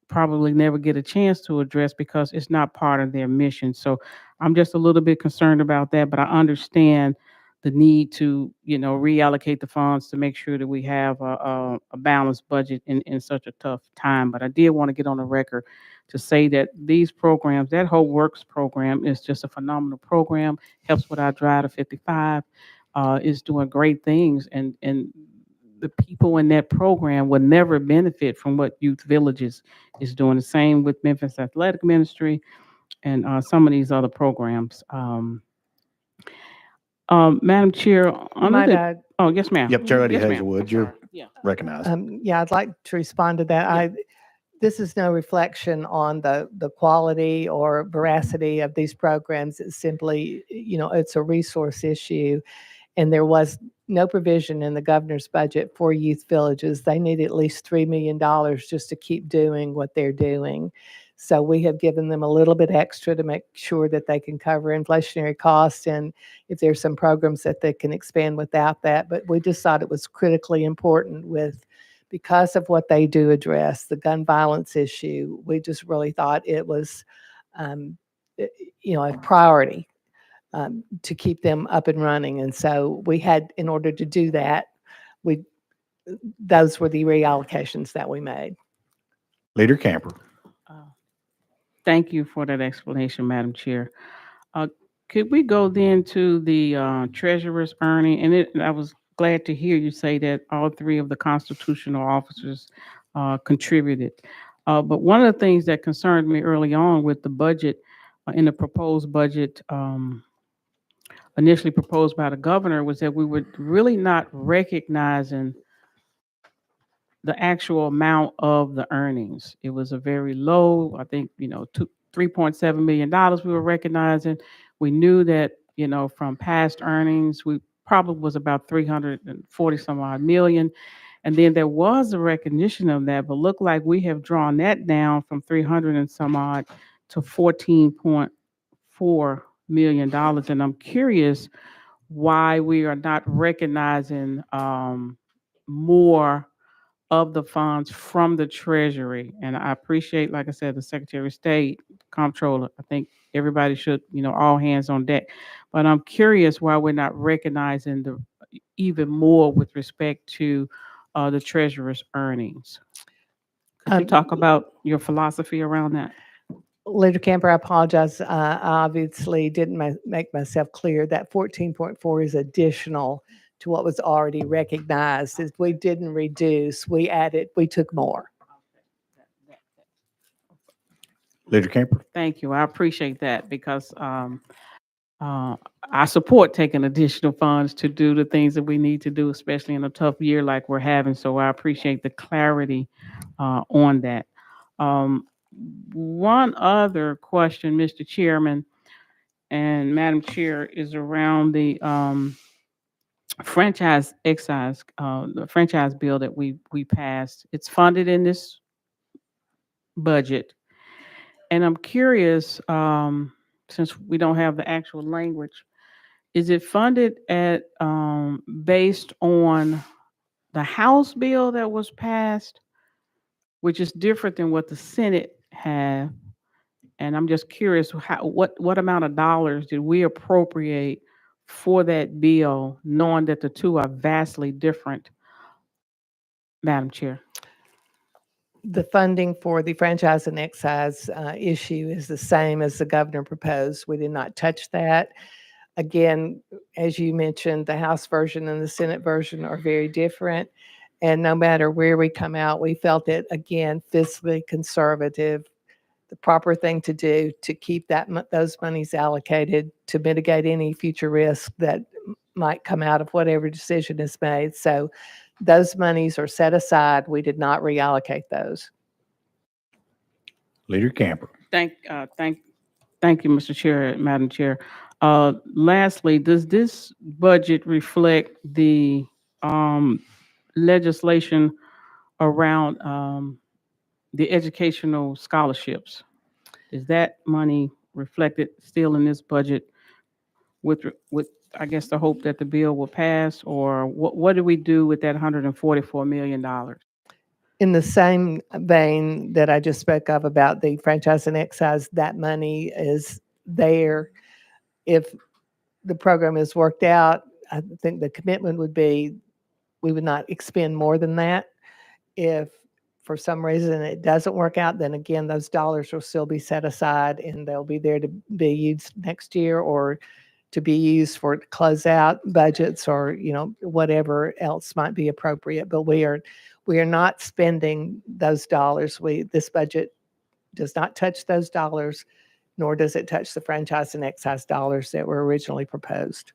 probably never get a chance to address because it's not part of their mission. So I'm just a little bit concerned about that, but I understand the need to, reallocate the funds to make sure that we have a balanced budget in such a tough time. But I did want to get on the record to say that these programs, that whole Works program is just a phenomenal program, helps with our Drive to 55, is doing great things. And the people in that program would never benefit from what Youth Villages is doing. The same with Memphis Athletic Ministry and some of these other programs. Madam Chair, Might I oh, yes, ma'am. Yep, Chair Lady Yes, ma'am. Hazelwood, I'm you're sorry. Yeah. recognized. Yeah, I'd like to respond to that. This is no reflection on the quality or veracity of these programs. It's simply, it's a resource issue. And there was no provision in the governor's budget for youth villages. They need at least $3 million just to keep doing what they're doing. So we have given them a little bit extra to make sure that they can cover inflationary costs, and if there's some programs that they can expand without that. But we just thought it was critically important because of what they do address, the gun violence issue. We just really thought it was, a priority to keep them up and running. And so we had, in order to do that, those were the reallocations that we made. Leader Camper. Thank you for that explanation, Madam Chair. Could we go then to the treasurer's earning? And I was glad to hear you say that all three of the constitutional officers contributed. But one of the things that concerned me early on with the budget, in the proposed budget, initially proposed by the governor, was that we were really not recognizing the actual amount of the earnings. It was a very low, I think, $3.7 million we were recognizing. We knew that, from past earnings, we probably was about 340 some odd million. And then there was a recognition of that, but looked like we have drawn that down from 300 and some odd to $14.4 million. And I'm curious why we are not recognizing more of the funds from the Treasury. And I appreciate, like I said, the Secretary of State, Comptroller. I think everybody should, all hands on deck. But I'm curious why we're not recognizing even more with respect to the Treasurer's earnings. Could you talk about your philosophy around that? Leader Camper, I apologize. I obviously didn't make myself clear. That 14.4 is additional to what was already recognized. If we didn't reduce, we took more. Leader Camper. Thank you. I appreciate that because I support taking additional funds to do the things that we need to do, especially in a tough year like we're having. So I appreciate the clarity on that. One other question, Mr. Chairman. and Madam Chair, is around the franchise excise, the franchise bill that we passed. It's funded in this budget. And I'm curious, since we don't have the actual language, is it funded at, based on the House bill that was passed, which is different than what the Senate had? And I'm just curious, what amount of dollars did we appropriate for that bill, knowing that the two are vastly different, Madam Chair? The funding for the franchise and excise issue is the same as the governor proposed. We did not touch that. Again, as you mentioned, the House version and the Senate version are very different. And no matter where we come out, we felt it, again, fiscally conservative, the proper thing to do to keep those monies allocated to mitigate any future risk that might come out of whatever decision is made. So those monies are set aside. We did not reallocate those. Leader Camper. Thank you, Mr. Chair, Madam Chair. Lastly, does this budget reflect the legislation around the educational scholarships? Is that money reflected still in this budget with, I guess, the hope that the bill will pass? Or what do we do with that $144 million? In the same vein that I just spoke of about the franchise and excise, that money is there. If the program is worked out, I think the commitment would be we would not expend more than that. If for some reason it doesn't work out, then again, those dollars will still be set aside and they'll be there to be used next year or to be used for closeout budgets or, whatever else might be appropriate. But we are not spending those dollars. This budget does not touch those dollars, nor does it touch the franchise and excise dollars that were originally proposed.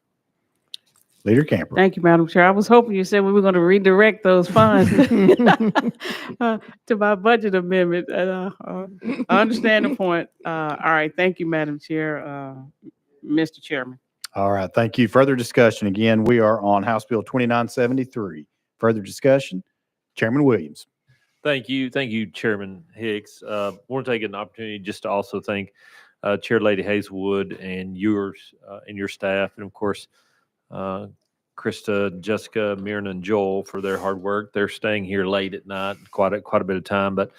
Leader Camper. Thank you, Madam Chair. I was hoping you said we were going to redirect those funds to my budget amendment. I understand the point. All right. Thank you, Madam Chair, Mr. Chairman. All right, thank you. Further discussion. Again, we are on House Bill 2973. Further discussion? Chairman Williams. Thank you. Thank you, Chairman Hicks. Want to take an opportunity just to also thank Chair Lady Hazelwood and yours and your staff, and of course, Krista, Jessica, Myrna, and Joel for their hard work. They're staying here late at night, quite a bit of time, but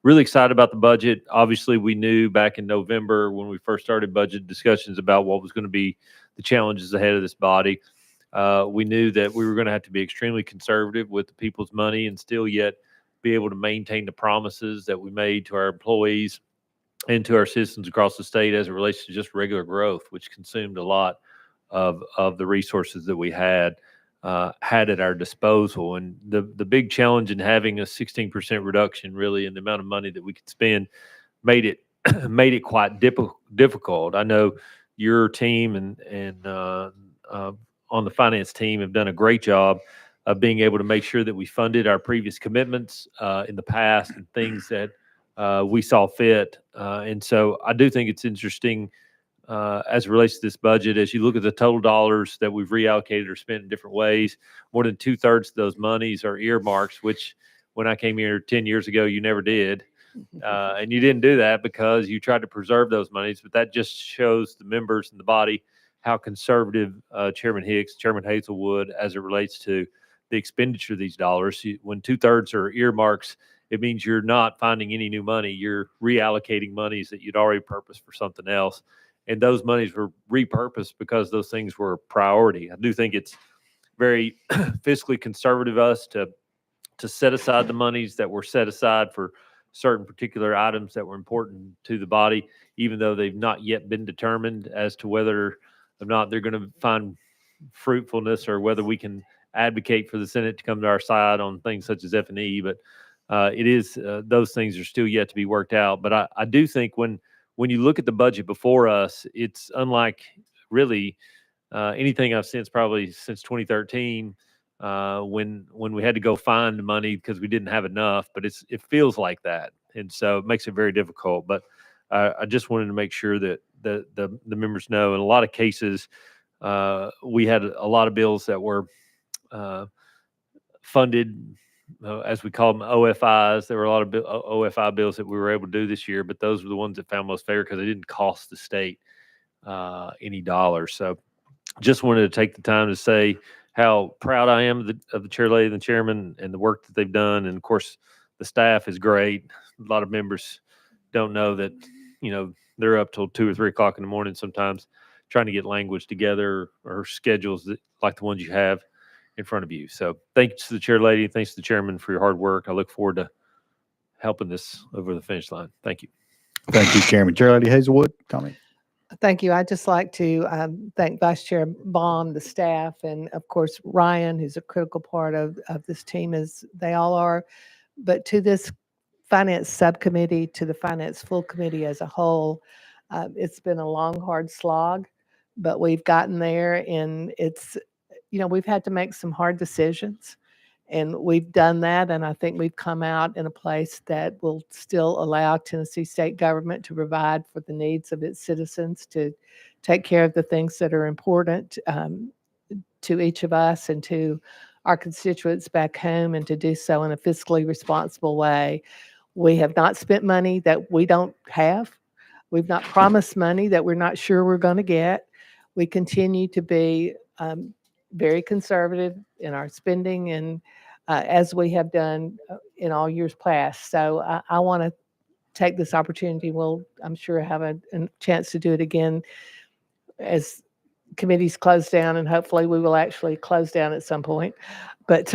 really excited about the budget. Obviously, we knew back in November when we first started budget discussions about what was going to be the challenges ahead of this body. We knew that we were going to have to be extremely conservative with the people's money and still yet be able to maintain the promises that we made to our employees and to our citizens across the state as it relates to just regular growth, which consumed a lot of the resources that we had at our disposal. And the big challenge in having a 16% reduction really in the amount of money that we could spend made it quite difficult. I know your team and on the finance team have done a great job of being able to make sure that we funded our previous commitments in the past and things that we saw fit. And so I do think it's interesting as it relates to this budget, as you look at the total dollars that we've reallocated or spent in different ways, more than 2/3 of those monies are earmarks, which when I came here 10 years ago, you never did. And you didn't do that because you tried to preserve those monies, but that just shows the members in the body how conservative Chairman Hicks, Chairman Hazelwood, as it relates to the expenditure of these dollars. When 2/3 are earmarks, it means you're not finding any new money. You're reallocating monies that you'd already purposed for something else. And those monies were repurposed because those things were a priority. I do think it's very fiscally conservative of us to set aside the monies that were set aside for certain particular items that were important to the body, even though they've not yet been determined as to whether or not they're going to find fruitfulness or whether we can advocate for the Senate to come to our side on things such as F&E. But it is those things are still yet to be worked out. But I do think when you look at the budget before us, it's unlike really anything I've probably since 2013. When we had to go find the money because we didn't have enough, but it feels like that. And so it makes it very difficult. But I just wanted to make sure that the members know. In a lot of cases, we had a lot of bills that were funded, as we call them, OFIs. There were a lot of OFI bills that we were able to do this year, but those were the ones that found most favor because they didn't cost the state any dollars. So just wanted to take the time to say how proud I am of the chair lady and the chairman and the work that they've done. And of course, the staff is great. A lot of members don't know that, they're up till 2 or 3 o'clock in the morning sometimes trying to get language together or schedules like the ones you have in front of you. So thanks to the chair lady. Thanks to the chairman for your hard work. I look forward to helping this over the finish line. Thank you. Thank you, Chairman. Chair Lady Hazelwood, comment. Thank you. I'd just like to thank Vice Chair Baum, the staff, and of course, Ryan, who's a critical part of this team, as they all are. But to this Finance Subcommittee, to the Finance Full Committee as a whole, it's been a long, hard slog, but we've gotten there, and it's, we've had to make some hard decisions. And we've done that, and I think we've come out in a place that will still allow Tennessee state government to provide for the needs of its citizens, to take care of the things that are important to each of us and to our constituents back home, and to do so in a fiscally responsible way. We have not spent money that we don't have. We've not promised money that we're not sure we're going to get. We continue to be very conservative in our spending, and as we have done in all years past. So I want to take this opportunity. We'll, I'm sure, have a chance to do it again as committees close down, and hopefully we will actually close down at some point, but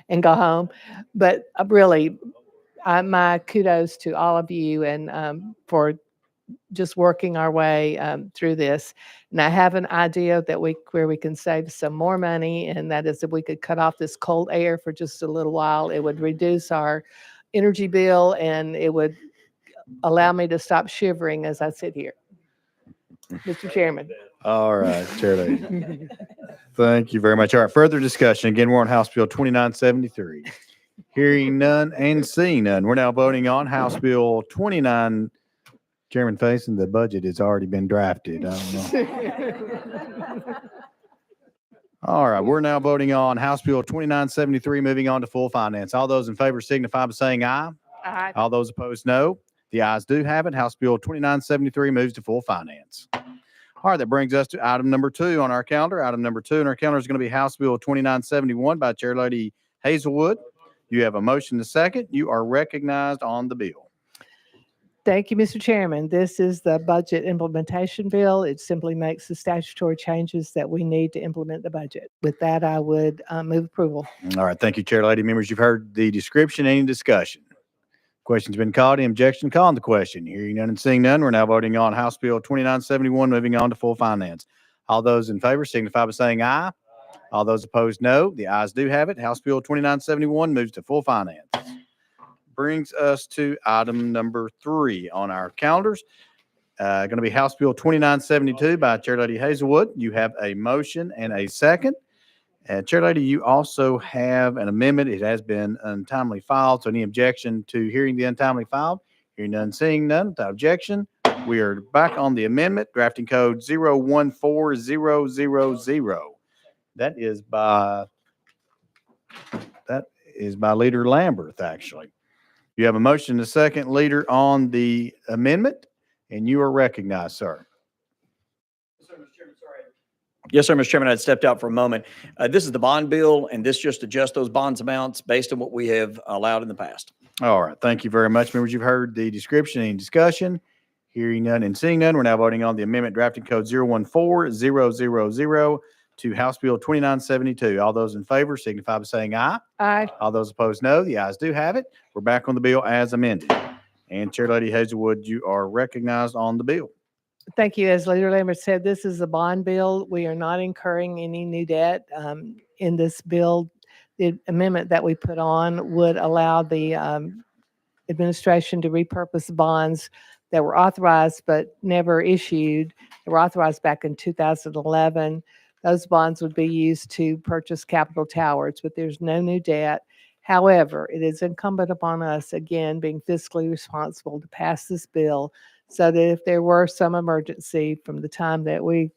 and go home. But really, my kudos to all of you, and for just working our way through this. And I have an idea that where we can save some more money, and that is if we could cut off this cold air for just a little while. It would reduce our energy bill, and it would allow me to stop shivering as I sit here. Mr. Chairman. All right, Chair Lady. Thank you very much. All right, further discussion. Again, we're on House Bill 2973. Hearing none and seeing none. We're now voting on House Bill 29. Chairman Faison, the budget has already been drafted. I don't know. All right, we're now voting on House Bill 2973, moving on to full finance. All those in favor signify by saying aye. Aye. All those opposed, no. The ayes do have it. House Bill 2973 moves to full finance. All right, that brings us to item number 2 on our calendar. Item number 2 on our calendar is going to be House Bill 2971 by Chair Lady Hazelwood. You have a motion to second. You are recognized on the bill. Thank you, Mr. Chairman. This is the budget implementation bill. It simply makes the statutory changes that we need to implement the budget. With that, I would move approval. All right, thank you, Chair Lady. Members, you've heard the description. Any discussion? Question's been called. Any objection? Call on the question. Hearing none and seeing none, we're now voting on House Bill 2971, moving on to full finance. All those in favor signify by saying aye. All those opposed, no. The ayes do have it. House Bill 2971 moves to full finance. Brings us to item number 3 on our calendars. Going to be House Bill 2972 by Chair Lady Hazelwood. You have a motion and a second. Chair Lady, you also have an amendment. It has been untimely filed. So any objection to hearing the untimely filed? Hearing none, seeing none, without objection. We are back on the amendment, drafting code 014000. That is by Leader Lamberth, actually. You have a motion to second, Leader, on the amendment, and you are recognized, sir. Yes, sir, Mr. Chairman. I stepped out for a moment. This is the bond bill, and this just adjusts those bonds amounts based on what we have allowed in the past. All right. Thank you very much, members. You've heard the description and discussion. Hearing none and seeing none, we're now voting on the amendment drafting code 014000 to House Bill 2972. All those in favor signify by saying aye. Aye. All those opposed, no. The ayes do have it. We're back on the bill as amended. And Chair Lady Hazelwood, you are recognized on the bill. Thank you. As Leader Lambert said, this is a bond bill. We are not incurring any new debt in this bill. The amendment that we put on would allow the administration to repurpose bonds that were authorized but never issued. They were authorized back in 2011. Those bonds would be used to purchase Capitol Towers, but there's no new debt. However, it is incumbent upon us, again, being fiscally responsible, to pass this bill so that if there were some emergency from the time that we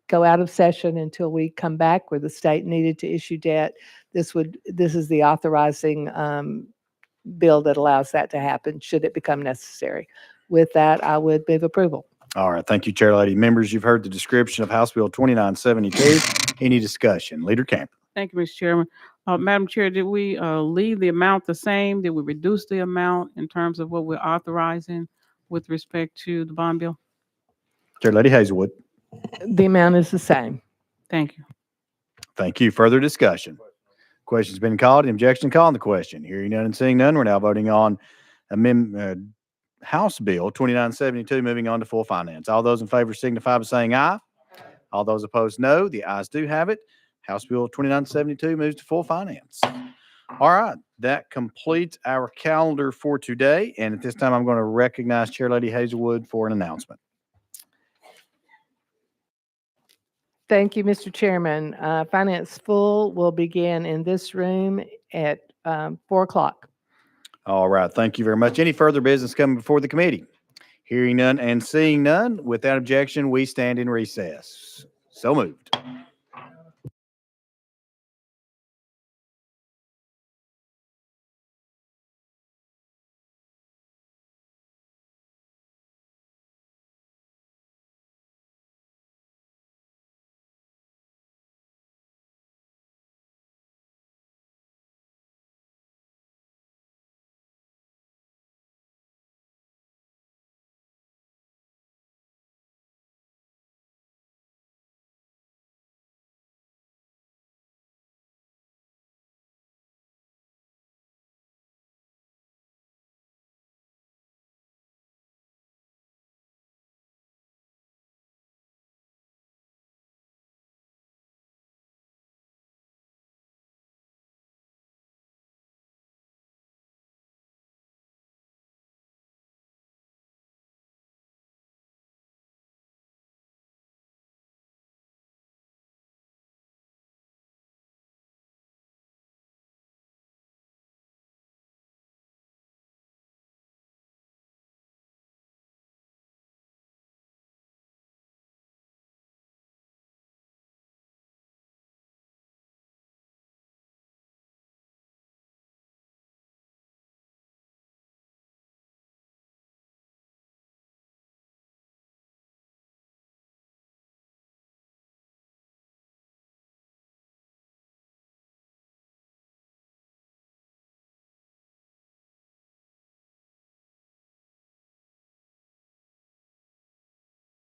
go out of session until we come back where the state needed to issue debt, this is the authorizing bill that allows that to happen should it become necessary. With that, I would move approval. All right, thank you, Chair Lady. Members, you've heard the description of House Bill 2972. Any discussion? Leader Camper. Thank you, Mr. Chairman. Madam Chair, did we leave the amount the same? Did we reduce the amount in terms of what we're authorizing with respect to the bond bill? Chair Lady Hazelwood. The amount is the same. Thank you. Thank you. Further discussion? Question's been called. Any objection to calling the question? Hearing none and seeing none, we're now voting on House Bill 2972, moving on to full finance. All those in favor signify by saying aye. All those opposed, no. The ayes do have it. House Bill 2972 moves to full finance. All right, that completes our calendar for today. And at this time, I'm going to recognize Chair Lady Hazelwood for an announcement. Thank you, Mr. Chairman. Finance Full will begin in this room at 4 o'clock. All right, thank you very much. Any further business coming before the committee? Hearing none and seeing none, without objection, we stand in recess. So moved.